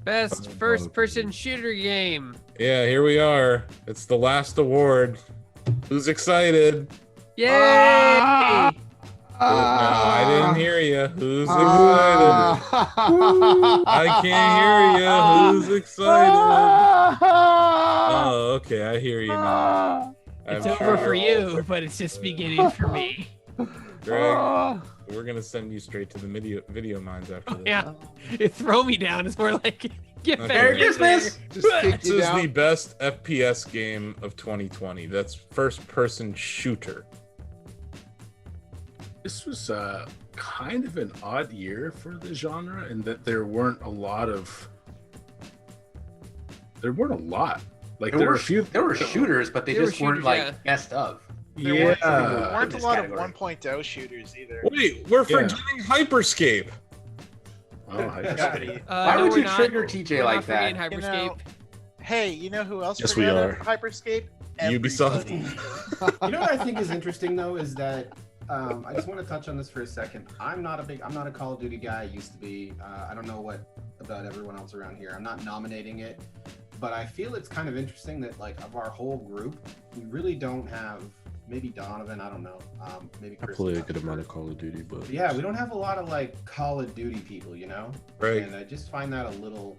Best first-person shooter game. Yeah, here we are. It's the last award. Who's excited? Yay! No, I didn't hear you. Who's excited? I can't hear you. Who's excited? Oh, okay. I hear you now. It's over for you, but it's just beginning for me. Greg, we're gonna send you straight to the video mines after this. Yeah, it throw me down. It's more like get Okay. Merry Christmas. This is the best FPS game of 2020. That's first-person shooter. This was kind of an odd year for the genre in that there weren't a lot. Like there were a few. There were shooters, but they just weren't like best of. There weren't a lot of 1.0 shooters either. Wait, we're forgetting Hyperscape. Oh, Hyperscape. Why would you trigger TJ like that? Hyperscape. Hey, you know who else? Yes, we are. Hyperscape. Ubisoft. You know what I think is interesting though is that I just want to touch on this for a second. I'm not a Call of Duty guy. I used to be. I don't know what about everyone else around here. I'm not nominating it, but I feel it's kind of interesting that like of our whole group, we really don't have. Maybe Donovan, I don't know. Maybe Chris. I play a good amount of Call of Duty, but yeah, we don't have a lot of like Call of Duty people, you know. Right. And I just find that a little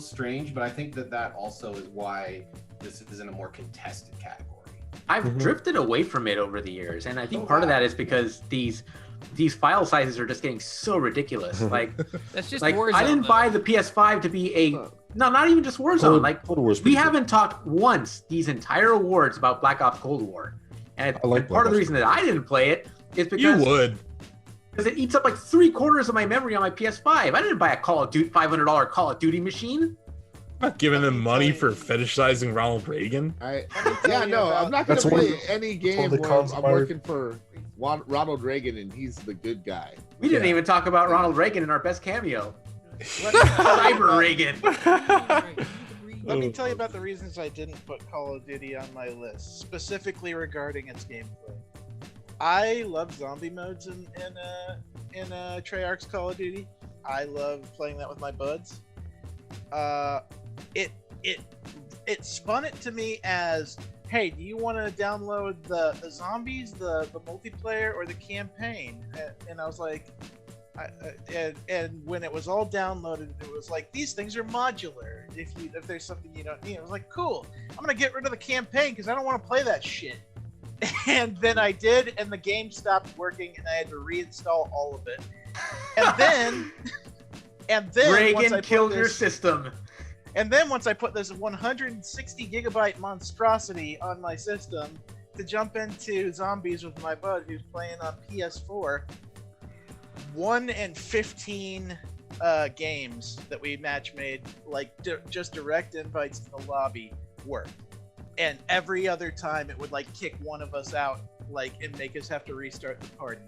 strange. But I think that also is why this is in a more contested category. I've drifted away from it over the years, and I think part of that is because these file sizes are just getting so ridiculous. Like that's just like Warzone, I didn't buy the PS5 to be a not even just Warzone. Like we haven't talked once these entire awards about Black Ops Cold War, and part of the reason that I didn't play it is because you would. Because it eats up like 3/4 of my memory on my PS5. I didn't buy a $500 Call of Duty machine. I'm not giving them money for fetishizing Ronald Reagan. I'm not going to play any game where I'm working for Ronald Reagan and he's the good guy. We didn't even talk about Ronald Reagan in our best cameo. Cyber Reagan. Let me tell you about the reasons I didn't put Call of Duty on my list, specifically regarding its gameplay. I love zombie modes in Treyarch's Call of Duty. I love playing that with my buds. It spun it to me as, hey, do you want to download the zombies, the multiplayer, or the campaign? And I was like, and when it was all downloaded, it was like, these things are modular. If there's something you don't need, I was like, cool. I'm gonna get rid of the campaign because I don't want to play that shit. And then I did, and the game stopped working, and I had to reinstall all of it. And then Reagan killed your system. And then once I put this 160 gigabyte monstrosity on my system to jump into zombies with my bud who's playing on PS4, 1 in 15 games that we match made, like just direct invites to the lobby, worked. And every other time it would like kick one of us out, like, and make us have to restart the party.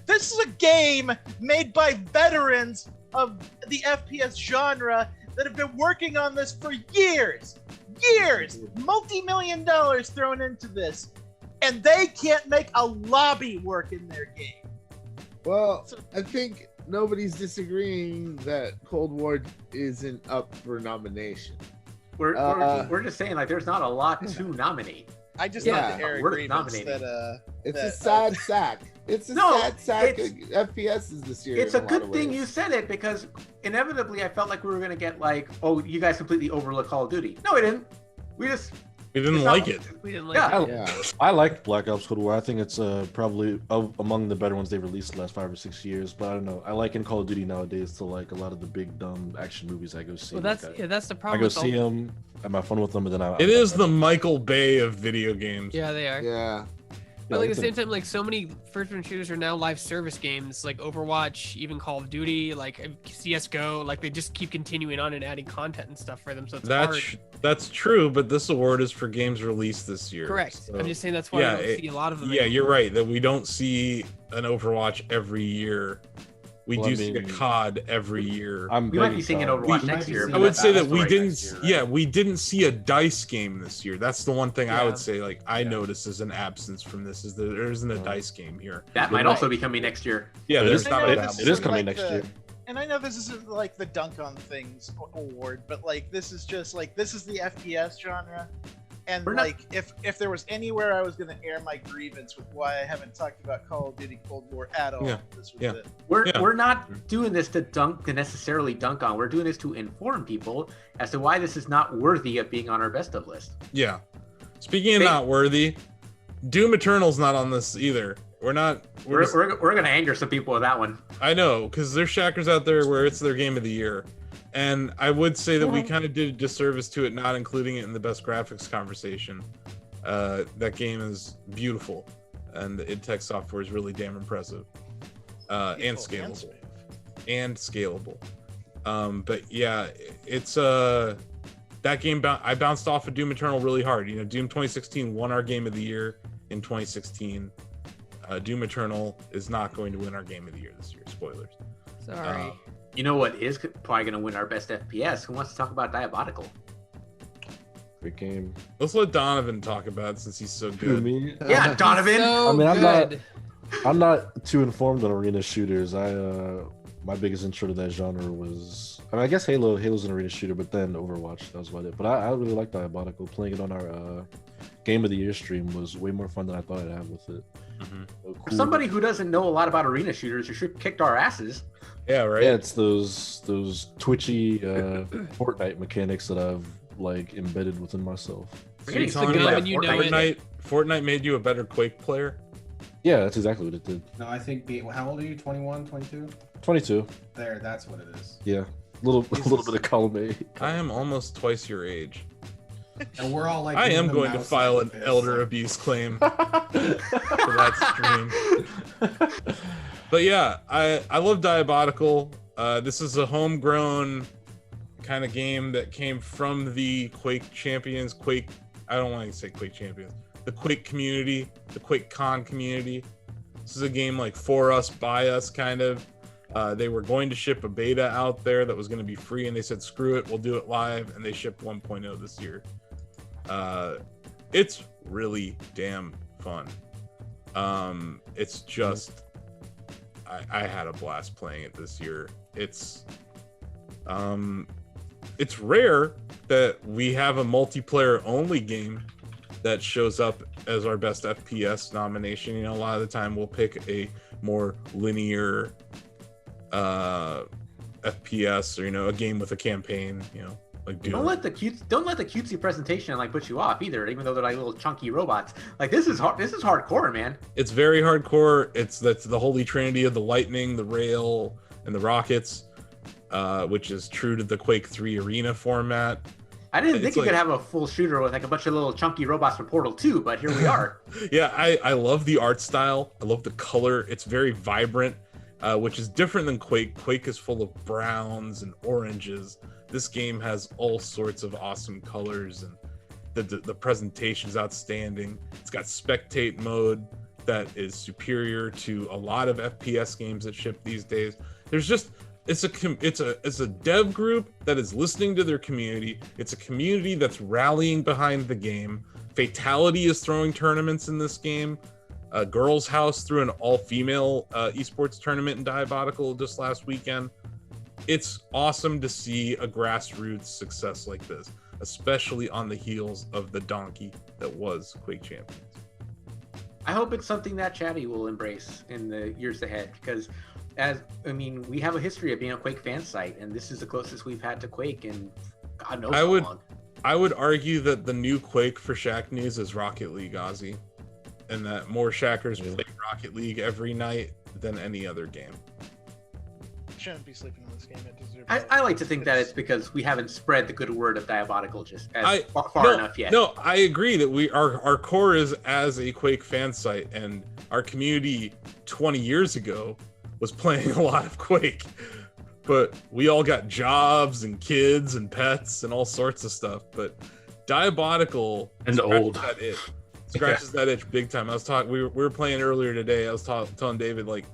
This is a game made by veterans of the FPS genre that have been working on this for years, multi-million dollars thrown into this, and they can't make a lobby work in their game. Well, I think nobody's disagreeing that Cold War isn't up for nomination. We're just saying, like, there's not a lot to nominate. I just thought the air agreements that it's a sad sack. It's a sad sack of FPSs this year. It's a good thing you said it, because inevitably I felt like we were gonna get like, oh, you guys completely overlook Call of Duty. No, we didn't. We didn't like it. We didn't like it. Yeah. I liked Black Ops Cold War. I think it's probably among the better ones they've released the last 5 or 6 years. But I don't know. I liken Call of Duty nowadays to like a lot of the big dumb action movies I go see. Well, that's the problem. I go see them, I have fun with them, and then It is the Michael Bay of video games. Yeah, they are. Yeah. But like at the same time, like so many first-person shooters are now live service games, like Overwatch, even Call of Duty, like CS:GO. Like they just keep continuing on and adding content and stuff for them. So it's hard. That's true, but this award is for games released this year. Correct. So, I'm just saying that's why I don't see a lot of them. Yeah, you're right. That we don't see an Overwatch every year. We do see a COD every year. We might be seeing an Overwatch next year. I would say that we didn't. Yeah, we didn't see a dice game this year. That's the one thing I would say. Like I notice as an absence from this is that there isn't a dice game here. That might also be coming next year. Yeah, it is coming next year. And I know this isn't like the Dunk on Things award, but like this is just like this is the FPS genre. And like, if there was anywhere I was going to air my grievance with why I haven't talked about Call of Duty Cold War at all, this was it. We're not doing this to necessarily dunk on. We're doing this to inform people as to why this is not worthy of being on our best of list. Yeah. Speaking of not worthy, Doom Eternal's not on this either. We're gonna anger some people with that one. I know, because there's Shackers out there where it's their game of the year. And I would say that we kind of did a disservice to it, not including it in the best graphics conversation. That game is beautiful, and the id Tech software is really damn impressive, and scalable. But yeah, it's that game. I bounced off of Doom Eternal really hard. You know, Doom 2016 won our game of the year in 2016. Doom Eternal is not going to win our game of the year this year. Spoilers. Sorry. You know what is probably going to win our best FPS? Who wants to talk about Diabotical? Great game. Let's let Donovan talk about it since he's so good. Me? Yeah, Donovan. So I'm not too informed on arena shooters. My biggest intro to that genre was, I guess Halo's an arena shooter, but then Overwatch, that was about it. But I really like Diabotical. Playing it on our Game of the Year stream was way more fun than I thought I'd have with it. Mm-hmm. So cool. For somebody who doesn't know a lot about arena shooters, you should kicked our asses. Yeah, right. Yeah, it's those twitchy Fortnite mechanics that I've like embedded within myself. Fortnite made you a better Quake player? Yeah, that's exactly what it did. No, I think how old are you? 21, 22? 22. There, that's what it is. Yeah, a little bit of column A. I am almost twice your age. And we're all like, I am going to file an elder abuse claim for that stream. But yeah, I love Diabotical. This is a homegrown kind of game that came from the Quake champions. I don't want to say Quake champions. The Quake community, the Quake Con community. This is a game like for us, by us kind of. They were going to ship a beta out there that was going to be free, and they said, screw it, we'll do it live, and they shipped 1.0 this year. It's really damn fun. It's just I had a blast playing it this year. It's rare that we have a multiplayer only game that shows up as our best FPS nomination. You know, a lot of the time we'll pick a more linear FPS, or you know, a game with a campaign, you know, like Doom. Don't let the cutesy presentation like put you off either, even though they're like little chunky robots. Like this is hardcore, man. It's very hardcore. That's the holy trinity of the lightning, the rail, and the rockets, which is true to the Quake 3 arena format. I didn't think you could have a full shooter with like a bunch of little chunky robots from Portal 2, but here we are. Yeah, I love the art style. I love the color. It's very vibrant, which is different than Quake. Quake is full of browns and oranges. This game has all sorts of awesome colors, and the presentation's outstanding. It's got spectate mode that is superior to a lot of FPS games that ship these days. There's just it's a dev group that is listening to their community. It's a community that's rallying behind the game. Fatality is throwing tournaments in this game. Girls House threw an all-female esports tournament in Diabotical just last weekend. It's awesome to see a grassroots success like this, especially on the heels of the donkey that was Quake Champions. I hope it's something that Chatty will embrace in the years ahead, because we have a history of being a Quake fan site, and this is the closest we've had to Quake in God knows how long. I would argue that the new Quake for Shacknews is Rocket League, Ozzy, and that more Shackers play Rocket League every night than any other game. Shouldn't be sleeping in this game. It deserves. I like to think that it's because we haven't spread the good word of Diabotical just far enough yet. No, I agree that our core is as a Quake fan site, and our community 20 years ago was playing a lot of Quake, but we all got jobs and kids and pets and all sorts of stuff. But Diabotical and old scratches that itch big time. We were playing earlier today. I was telling David, like,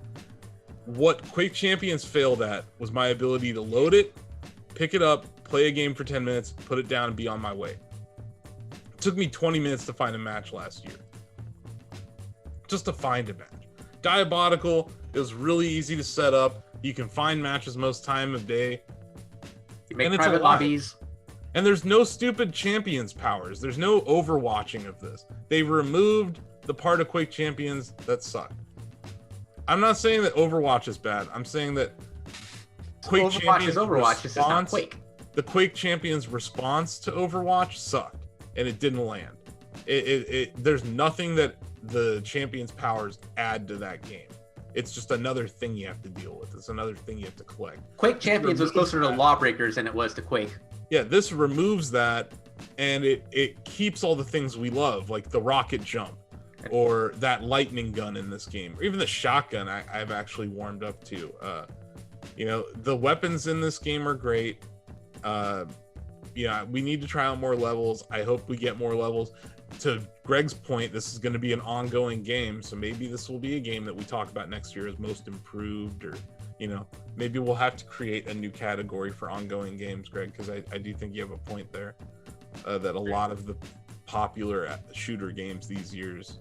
what Quake Champions failed at was my ability to load it, pick it up, play a game for 10 minutes, put it down, and be on my way. It took me 20 minutes to find a match last year. Just to find a match. Diabotical, it was really easy to set up. You can find matches most time of day. You make private lobbies. And there's no stupid champions powers. There's no overwatching of this. They removed the part of Quake Champions that sucked. I'm not saying that Overwatch is bad. I'm saying that Quake Overwatch Champions is Overwatch, it's just not Quake. The Quake Champions response to Overwatch sucked, and it didn't land. There's nothing that the Champions powers add to that game. It's just another thing you have to deal with. It's another thing you have to collect. Quake Champions was closer to Lawbreakers than it was to Quake. Yeah, this removes that, and it keeps all the things we love, like the rocket jump, or that lightning gun in this game, or even the shotgun I've actually warmed up to. You know, the weapons in this game are great. Yeah, we need to try out more levels. I hope we get more levels. To Greg's point, this is going to be an ongoing game, so maybe this will be a game that we talk about next year as most improved, or, you know, maybe we'll have to create a new category for ongoing games, Greg, because I do think you have a point there, that a lot of the popular shooter games these years.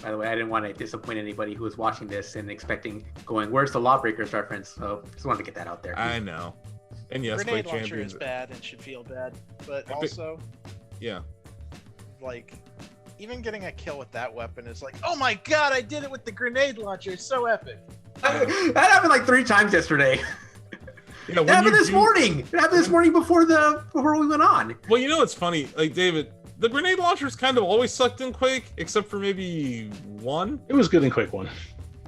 By the way, I didn't want to disappoint anybody who was watching this and going, where's the Lawbreakers reference? So just wanted to get that out there. I know. And yes, Grenade Quake launcher Champions is bad and should feel bad, but also, yeah, like, even getting a kill with that weapon is like, oh my god, I did it with the grenade launcher. It's so epic. That happened like 3 times yesterday. You know, It happened this morning. It happened this morning before we went on. Well, you know what's funny? Like, David, the grenade launcher's kind of always sucked in Quake, except for maybe 1. It was good in Quake 1.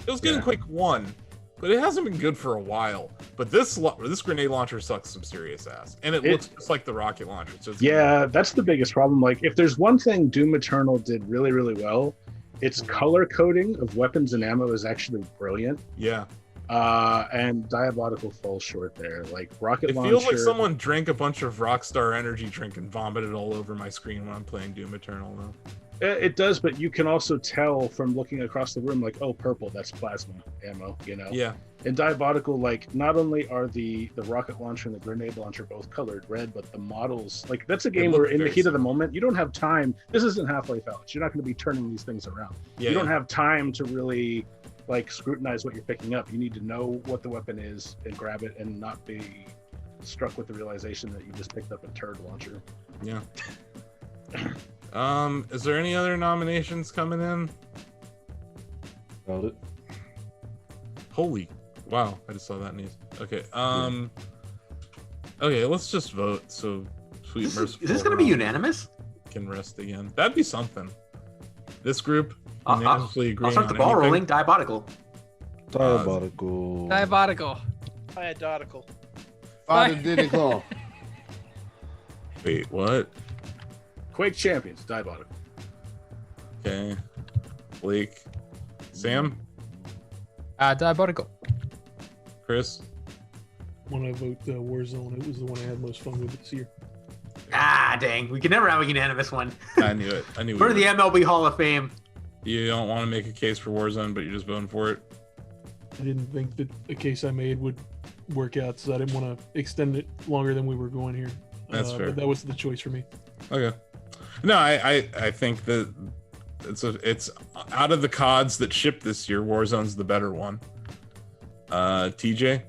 It was good in Quake 1, but it hasn't been good for a while. But this grenade launcher sucks some serious ass, and it looks just like the rocket launcher. So yeah, that's the biggest problem. Like, if there's one thing Doom Eternal did really, really well, its color coding of weapons and ammo is actually brilliant. Yeah. And Diabotical falls short there. Like, rocket launcher. It feels like someone drank a bunch of Rockstar energy drink and vomited all over my screen when I'm playing Doom Eternal, though. It does, but you can also tell from looking across the room, like, oh, purple, that's plasma ammo, you know? Yeah. In Diabotical, like, not only are the rocket launcher and the grenade launcher both colored red, but the models, like, that's a game where in the heat of the moment, you don't have time. This isn't Half-Life Alyx. You're not going to be turning these things around. Yeah, you don't have time to really, like, scrutinize what you're picking up. You need to know what the weapon is and grab it and not be struck with the realization that you just picked up a turd launcher. Yeah. Is there any other nominations coming in? Got it. Holy, wow! I just saw that news. Okay. Okay, let's just vote. So, sweet merciful. Is this going to be unanimous? Can rest again. That'd be something. This group unanimously agreeing. I'll start the ball rolling. Diabotical. Diabotical. Diabotical. Diabotical. Diabotical. Wait, what? Quake Champions, Diabotical. Okay. Blake. Sam? Diabotical. Chris? When I vote Warzone, it was the one I had most fun with this year. Ah, dang. We can never have a unanimous one. I knew it. I knew For it. the MLB Hall of Fame. You don't want to make a case for Warzone, but you're just voting for it? I didn't think that the case I made would work out, so I didn't want to extend it longer than we were going here. That's fair. But that was the choice for me. Okay. No, I think that it's out of the CODs that shipped this year, Warzone's the better one. TJ?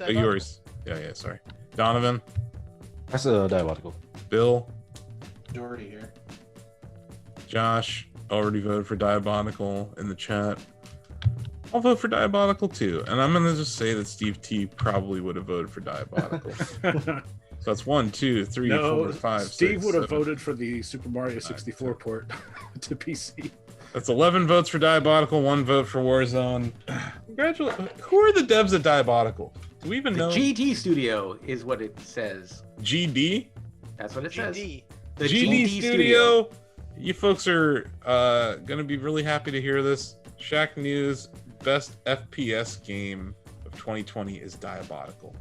Yours. Yeah, sorry. Donovan? That's a Diabotical. Bill? Majority here. Josh already voted for Diabotical in the chat. I'll vote for Diabotical too. And I'm going to just say that Steve T probably would have voted for Diabotical. So that's 1, 2, 3, 4, 5, Steve 6, would have 7. voted for the Super Mario 64 port to PC. That's 11 votes for Diabotical, 1 vote for Warzone. Congratulations. Who are the devs at Diabotical? Do we even know? GT Studio is what it says. GD? That's what it says. GD. The GD Studio. You folks are going to be really happy to hear this. Shacknews best FPS game of 2020 is Diabotical.